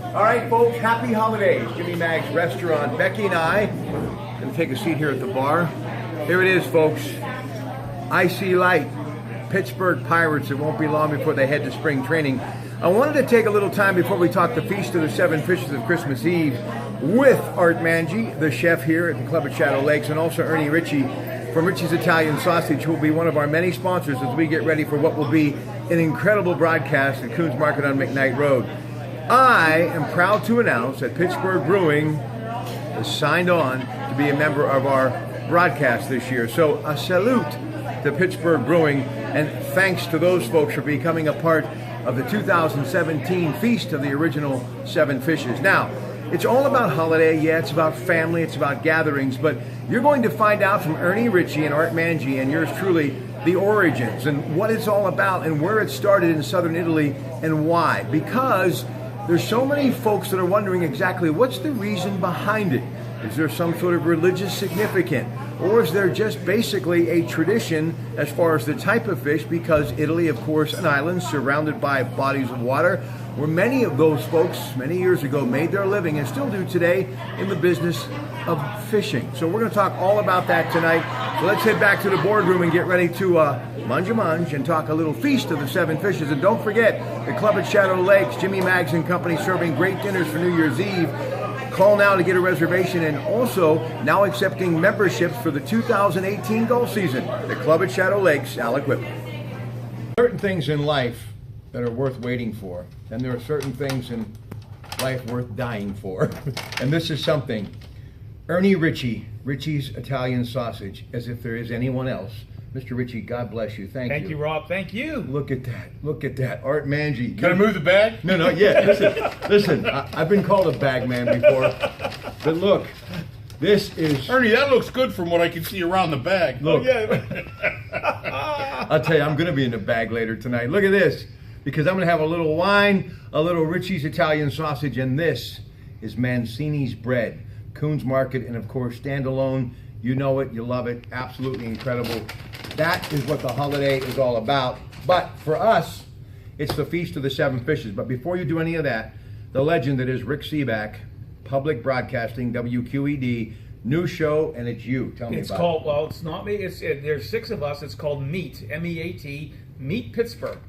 All right, folks, happy holidays. Jimmy Mag's Restaurant. Becky and I are going to take a seat here at the bar. Here it is, folks. Icy Light, Pittsburgh Pirates. It won't be long before they head to spring training. I wanted to take a little time before we talk the Feast of the Seven Fishes of Christmas Eve with Art Mangi, the chef here at the Club at Shadow Lakes, and also Ernie Ritchie from Ritchie's Italian Sausage, who will be one of our many sponsors as we get ready for what will be an incredible broadcast at Coons Market on McKnight Road. I am proud to announce that Pittsburgh Brewing has signed on to be a member of our broadcast this year. So a salute to Pittsburgh Brewing, and thanks to those folks for becoming a part of the 2017 Feast of the Original Seven Fishes. Now, it's all about holiday, yeah, it's about family, it's about gatherings, but you're going to find out from Ernie Ritchie and Art Mangi and yours truly the origins and what it's all about and where it started in southern Italy and why. Because there's so many folks that are wondering exactly what's the reason behind it. Is there some sort of religious significance? Or is there just basically a tradition as far as the type of fish? Because Italy, of course, an island surrounded by bodies of water, where many of those folks many years ago made their living and still do today in the business of fishing. So we're going to talk all about that tonight. So let's head back to the boardroom and get ready to munge and talk a little Feast of the Seven Fishes. And don't forget, the Club at Shadow Lakes, Jimmy Maggs and Company, serving great dinners for New Year's Eve. Call now to get a reservation, and also now accepting memberships for the 2018 golf season. The Club at Shadow Lakes, Alec Whipple. Certain things in life that are worth waiting for, and there are certain things in life worth dying for. And this is something. Ernie Ritchie, Ritchie's Italian Sausage, as if there is anyone else. Mr. Ritchie, God bless you. Thank you. Thank you, Rob. Thank you. Look at that. Look at that. Art Mangi. Can I move the bag? No, yeah. Listen. I've been called a bag man before. But look, this is... Ernie, that looks good from what I can see around the bag. Look. Oh, yeah. I'll tell you, I'm going to be in the bag later tonight. Look at this. Because I'm going to have a little wine, a little Ritchie's Italian Sausage, and this is Mancini's bread. Coons Market, and of course, standalone. You know it, you love it, absolutely incredible. That is what the holiday is all about. But for us, it's the Feast of the Seven Fishes. But before you do any of that, the legend that is Rick Seaback, Public Broadcasting, WQED, new show, and it's you. Tell me It's about called, it. well, it's not me. There's six of us. It's called Meet, M-E-A-T, Meet Pittsburgh.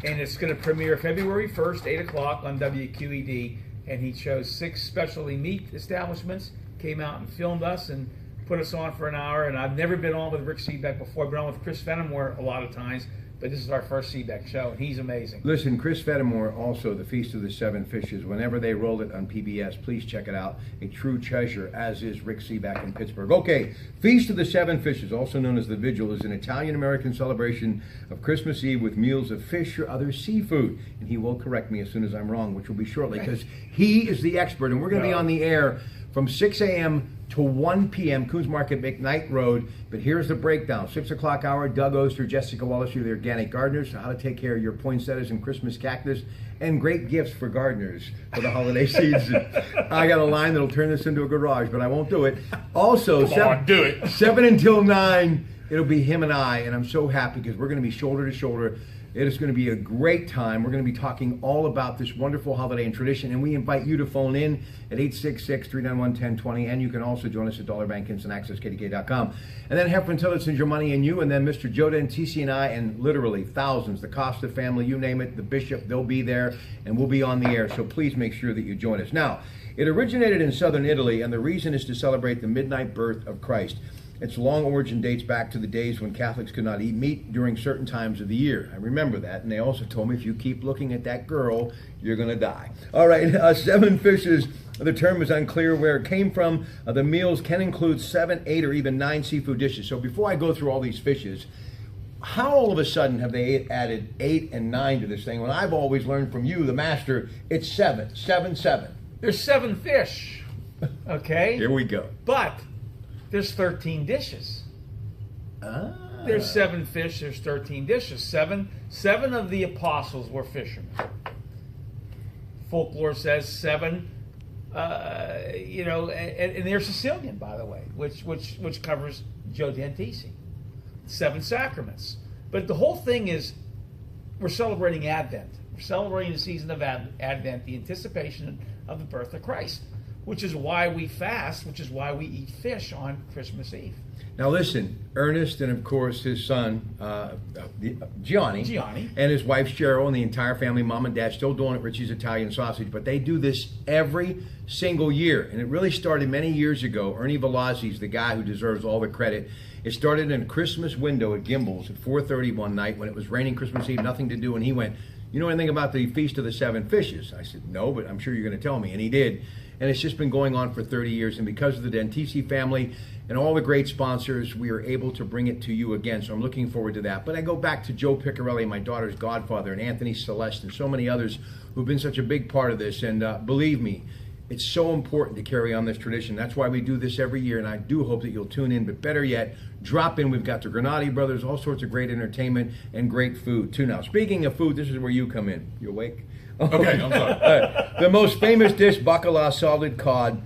And it's going to premiere February 1st, 8 o'clock on WQED. And he chose 6 specialty meat establishments, came out and filmed us and put us on for an hour. And I've never been on with Rick Seaback before. I've been on with Chris Fenimore a lot of times, but this is our first Seaback show, and he's amazing. Listen, Chris Fenimore, also the Feast of the Seven Fishes. Whenever they roll it on PBS, please check it out. A true treasure, as is Rick Seaback in Pittsburgh. Okay, Feast of the Seven Fishes, also known as the Vigil, is an Italian-American celebration of Christmas Eve with meals of fish or other seafood. And he will correct me as soon as I'm wrong, which will be shortly, because he is the expert, and we're going to be on the air from 6 a.m. to 1 p.m., Coons Market, McKnight Road. But here's the breakdown. 6 o'clock hour, Doug Oster, Jessica Wallace, you're the organic gardeners, how to take care of your poinsettias and Christmas cactus, and great gifts for gardeners for the holiday season. I got a line that'll turn this into a garage, but I won't do it. Also, Do it. 7 until 9, it'll be him and I, and I'm so happy because we're going to be shoulder to shoulder. It is going to be a great time. We're going to be talking all about this wonderful holiday and tradition, and we invite you to phone in at 866-391-1020, and you can also join us at Dollar Bank Instant Access, KDK.com. And then Heffernan Tillotson, Your Money and You, and then Mr. Joe Dentisi and I, and literally thousands, the Costa family, you name it, the Bishop, they'll be there, and we'll be on the air, so please make sure that you join us. Now, it originated in southern Italy, and the reason is to celebrate the midnight birth of Christ. Its long origin dates back to the days when Catholics could not eat meat during certain times of the year. I remember that, and they also told me if you keep looking at that girl, you're going to die. All right, seven fishes. The term is unclear where it came from. The meals can include 7, 8, or even 9 seafood dishes. So before I go through all these fishes, how all of a sudden have they added 8 and 9 to this thing when I've always learned from you, the master, it's 7, 7, 7. There's 7 fish, okay? Here we go. But there's 13 dishes. There's 7 fish, there's 13 dishes. Seven of the apostles were fishermen. Folklore says 7, and they're Sicilian, by the way, which covers Joe Dentisi. 7 sacraments. But the whole thing is, we're celebrating Advent. celebrating the season of Advent, the anticipation of the birth of Christ, which is why we fast, which is why we eat fish on Christmas Eve. Now listen, Ernest and of course his son Gianni, and his wife Cheryl and the entire family, mom and dad, still doing it, Richie's Italian Sausage, but they do this every single year, and it really started many years ago. Ernie Velazzi's the guy who deserves all the credit. It started in a Christmas window at Gimbel's at 4:30 one night when it was raining Christmas Eve, nothing to do, and he went, "You know anything about the Feast of the Seven Fishes?" I said, "No, but I'm sure you're going to tell me," and he did. And it's just been going on for 30 years, and because of the Dentisi family and all the great sponsors, we are able to bring it to you again, so I'm looking forward to that. But I go back to Joe Piccarelli, my daughter's godfather, and Anthony Celeste, and so many others who've been such a big part of this, and believe me, it's so important to carry on this tradition. That's why we do this every year, and I do hope that you'll tune in, but better yet, drop in. We've got the Granati brothers, all sorts of great entertainment and great food, too. Now, speaking of food, this is where you come in. You awake? Okay, I'm sorry. The most famous dish, bacala, salted cod,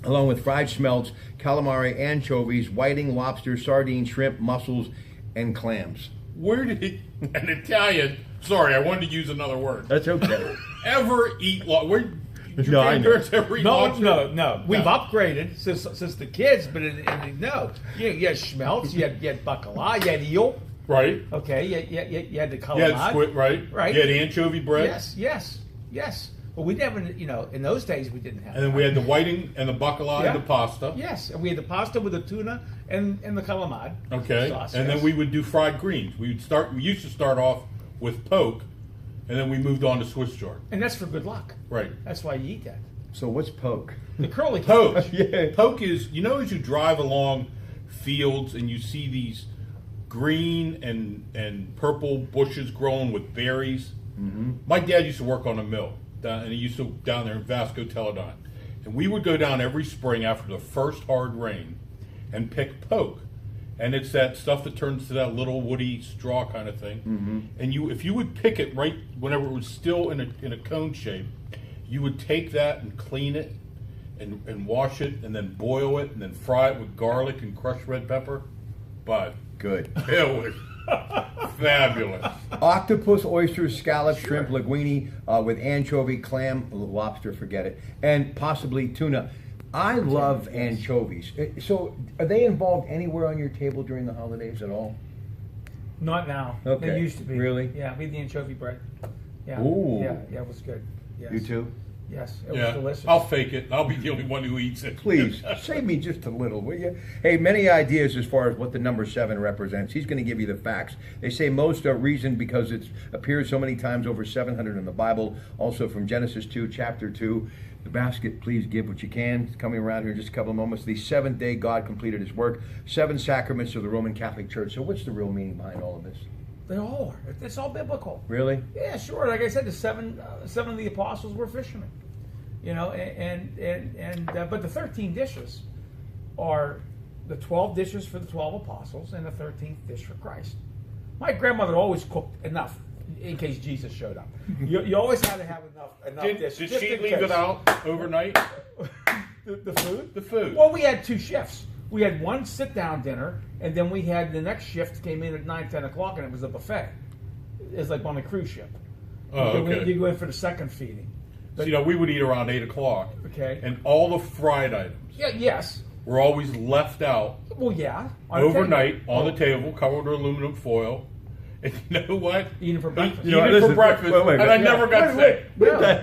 along with fried smelts, calamari, anchovies, whiting, lobster, sardines, shrimp, mussels, and clams. Where did an Italian, sorry, I wanted to use another word, That's okay. ever eat lobster? Did your No, I know. grandparents ever eat lobster? No. We've upgraded since the kids, but no. You had schmelts, you had bacala, you had eel. Right. Okay, you had the You calamari. had squid, right? Right. You had anchovy bread. Yes. But we never, in those days we didn't have. And then we had the whiting and the bacala Yeah. and the pasta. Yes, and we had the pasta with the tuna and the calamari. Okay. Sauce, and yes. then we would do fried greens. We used to start off with poke, and then we moved on to Swiss chard. And that's for good luck. Right. That's why you eat that. So what's poke? The curly Poke. Yeah. Poke is, as you drive along fields and you see these green and purple bushes growing with berries. Mm-hmm. My dad used to work on a mill, and he used to down there in Vasco Teledyne. And we would go down every spring after the first hard rain and pick poke. And it's that stuff that turns to that little woody straw kind of thing. Mm-hmm. And if you would pick it right whenever it was still in a cone shape, you would take that and clean it and wash it and then boil it and then fry it with garlic and crushed red pepper. But Good. it was fabulous. Octopus, oysters, scallops, shrimp, linguine with anchovy, clam, lobster, forget it, and possibly tuna. I love anchovies. So are they involved anywhere on your table during the holidays at all? Not now. Okay. They used to be. Really? Yeah, we had the anchovy bread. Yeah. Ooh. Yeah, it was good. Yes. You too? Yes, it Yeah, was delicious. I'll fake it. I'll be the only one who eats it. Please, save me just a little, will you? Hey, many ideas as far as what the number 7 represents. He's going to give you the facts. They say most reason because it appears so many times, over 700 in the Bible. Also from Genesis 2, chapter 2. The basket, please give what you can. It's coming around here in just a couple of moments. The 7th day God completed his work. 7 sacraments of the Roman Catholic Church. So what's the real meaning behind all of this? They all are. It's all biblical. Really? Yeah, sure. Like I said, the seven of the apostles were fishermen. But the 13 dishes are the 12 dishes for the 12 apostles and the 13th dish for Christ. My grandmother always cooked enough in case Jesus showed up. You always had to have enough dishes. Did just she in leave case. it out overnight? The food? The food. Well, we had 2 shifts. We had one sit-down dinner, and then we had the next shift came in at 9, 10 o'clock, and it was a buffet. It's like on a cruise ship. Oh, okay. You go in for the second feeding. So, we would eat around 8 o'clock. Okay. And all the fried items Yes. were always left out Well, yeah. overnight on the table, covered with aluminum foil. And you know what? Eating for breakfast. Eat it for breakfast, and I never got sick.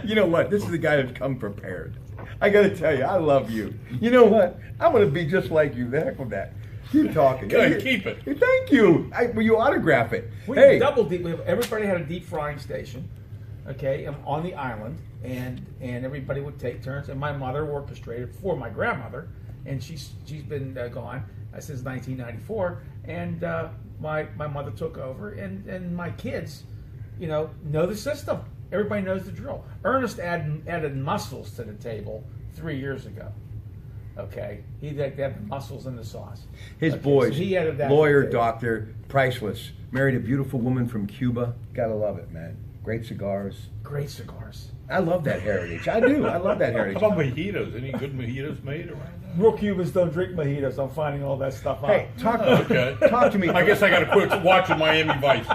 You know what? This is the guy who's come prepared. I got to tell you, I love you. You know what? I'm going to be just like you. The heck with that. Keep talking. Good, keep it. Hey, thank you. Will you autograph it? We double deep. Everybody had a deep frying station, okay, on the island, and everybody would take turns. And my mother orchestrated for my grandmother, and she's been gone since 1994. And my mother took over, and my kids, know the system. Everybody knows the drill. Ernest added mussels to the table 3 years ago. Okay, he had the mussels in the sauce. His boys, so he added that lawyer, doctor, priceless. Married a beautiful woman from Cuba. Gotta love it, man. Great cigars. Great cigars. I love that heritage. I do. I love that heritage. How about mojitos? Any good mojitos made around there? Real Cubans don't drink mojitos. I'm finding all that stuff out. Hey, talk to me. I guess I got to quit watching Miami Vice.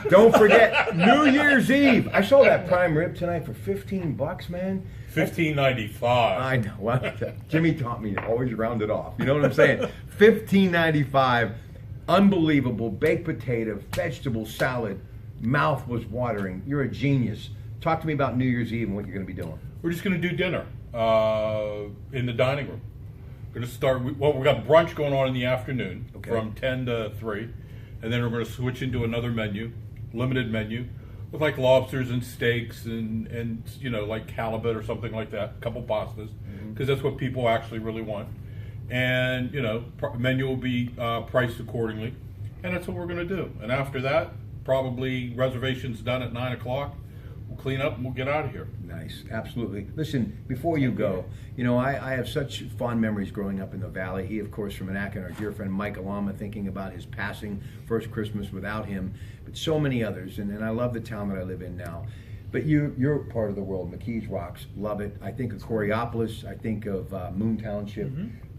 Don't forget, New Year's Eve. I saw that prime rib tonight for $15, man. $15.95. I know. Well, Jimmy taught me to always round it off. You know what I'm saying? $15.95. Unbelievable. Baked potato, vegetable salad. Mouth was watering. You're a genius. Talk to me about New Year's Eve and what you're going to be doing. We're just going to do dinner in the dining room. We're going to start. Well, we've got brunch going on in the afternoon from 10 to 3, and then we're going to switch into another menu, limited menu, with like lobsters and steaks and you know, like halibut or something like that. A couple pastas, because that's what people actually really want. And you know, menu will be priced accordingly, and that's what we're going to do. And after that, probably reservations done at 9 o'clock. We'll clean up and we'll get out of here. Nice, absolutely. Listen, before you go, you know, I have such fond memories growing up in the Valley. He, of course, from Anakin, our dear friend Mike Alama, thinking about his passing, first Christmas without him, but so many others. And I love the town that I live in now. But you're part of the world. McKees Rocks, love it. I think of Coriopolis. I think of Moon Township.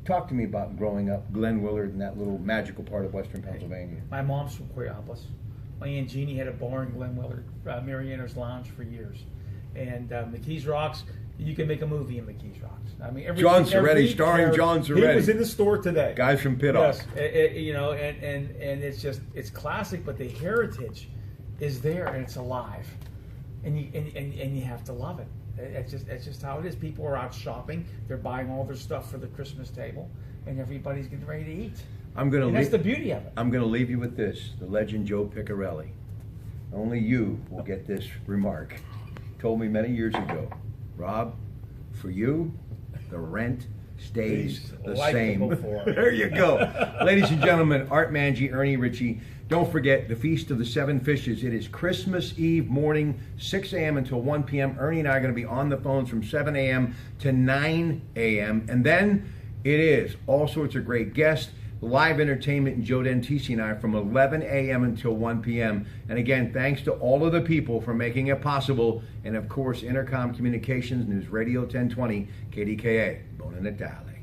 Talk to me about growing up, Glen Willard, and that little magical part of Western Pennsylvania. My mom's from Coriopolis. My Aunt Jeannie had a bar in Glen Willard, Mariana's Lounge, for years. And McKees Rocks, you can make a movie in McKees Rocks. I mean, John Soretti, starring John Soretti. He was in the store today. Guys from Pitoff. Yes, you know, and it's just, it's classic, but the heritage is there and it's alive, and you have to love it. It's just how it is. People are out shopping. They're buying all their stuff for the Christmas table, and everybody's getting ready to eat. That's the beauty of it. I'm going to leave you with this. The legend Joe Piccarelli. Only you will get this remark. Told me many years ago, Rob, for you, the rent stays the same. There you go. Ladies and gentlemen, Art Manji, Ernie Ritchie. Don't forget the Feast of the Seven Fishes. It is Christmas Eve morning, 6 a.m. until 1 p.m. Ernie and I are going to be on the phones from 7 a.m. to 9 a.m. And then it is all sorts of great guests, live entertainment, and Joe Dentisi and I from 11 a.m. until 1 p.m. And again, thanks to all of the people for making it possible. And of course, Intercom Communications, News Radio 1020, KDKA, Bona Natale.